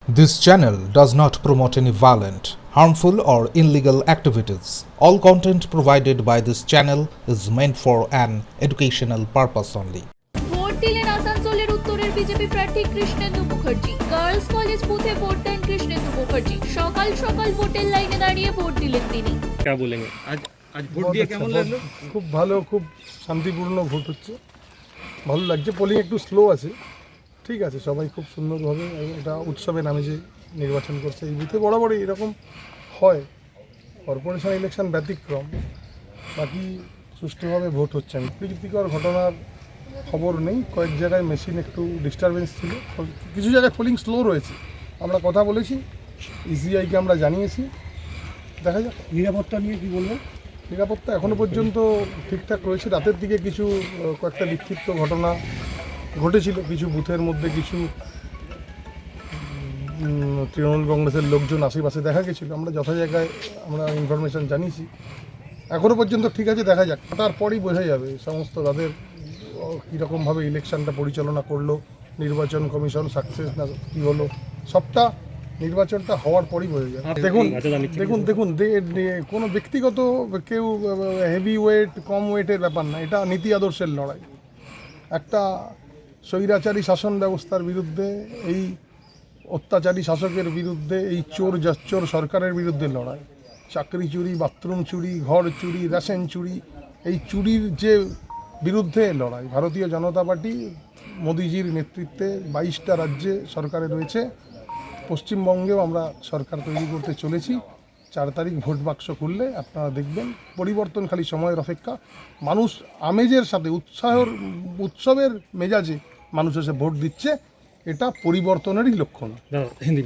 This channel does not promote any violent, harmful, or illegal activities. All content provided by this channel is meant for an educational purpose only. Vote দিলেন আসানসোলের উত্তরের BJP প্রার্থী Krishnendu Mukherjee. Girls college বুথে vote দেন কৃষ্ণেন্দু মুখার্জি। সকাল সকাল ভোটের লাইনে দাঁড়িয়ে ভোট দিলেন তিনি। क्या बोलेंगे आज ভোট দিয়ে কেমন লাগলো? খুব ভালো, খুব শান্তিপূর্ণ ভোট হচ্ছে, ভালো লাগছে। পোলিং একটু স্লো আছে, ঠিক আছে, সবাই খুব সুন্দরভাবে এটা উৎসবে নামে যে নির্বাচন করছে। এই বুথে বরাবরই এরকম হয়, কর্পোরেশন ইলেকশন ব্যতিক্রম, বাকি সুষ্ঠুভাবে ভোট হচ্ছে। আমি প্রীতিকর ঘটনার খবর নেই, কয়েক জায়গায় মেশিন একটু ডিস্টারবেন্স ছিল, কিছু জায়গায় পোলিং স্লো রয়েছে। আমরা কথা বলেছি, ইসিআইকে আমরা জানিয়েছি, দেখা যাক। নিরাপত্তা নিয়ে কি বলবেন? নিরাপত্তা এখনও পর্যন্ত ঠিকঠাক রয়েছে। রাতের দিকে কিছু কয়েকটা বিক্ষিপ্ত ঘটনা ঘটেছিল, কিছু বুথের মধ্যে কিছু তৃণমূল কংগ্রেসের লোকজন আশেপাশে দেখা গেছিলো। আমরা যথা জায়গায় আমরা ইনফরমেশান জানিয়েছি, এখনও পর্যন্ত ঠিক আছে, দেখা যাক। তারপরেই বোঝা যাবে সমস্ত তাদের কীরকমভাবে ইলেকশনটা পরিচালনা করলো, নির্বাচন কমিশন সাকসেস না কী হলো, সবটা নির্বাচনটা হওয়ার পরই বোঝা যায়। দেখুন দেখুন দেখুন কোনো ব্যক্তিগত কেউ হেভি ওয়েট কম ওয়েটের ব্যাপার না, এটা নীতি আদর্শের লড়াই। একটা স্বৈরাচারী শাসন ব্যবস্থার বিরুদ্ধে, এই অত্যাচারী শাসকের বিরুদ্ধে, এই চোর জাচ্চোর সরকারের বিরুদ্ধে লড়াই। চাকরি চুরি, বাথরুম চুরি, ঘর চুরি, রেশন চুরি, এই চুরির যে বিরুদ্ধে লড়াই। ভারতীয় জনতা পার্টি মোদিজির নেতৃত্বে 22টা রাজ্যে সরকারে রয়েছে, পশ্চিমবঙ্গেও আমরা সরকার তৈরি করতে চলেছি। 4 তারিখ ভোট বাক্স খুললে আপনারা দেখবেন পরিবর্তন খালি সময়ের অপেক্ষা। মানুষ আমেজের সাথে উৎসবের মেজাজে মানুষ এসে ভোট দিচ্ছে, এটা পরিবর্তনেরই লক্ষণ। হিন্দি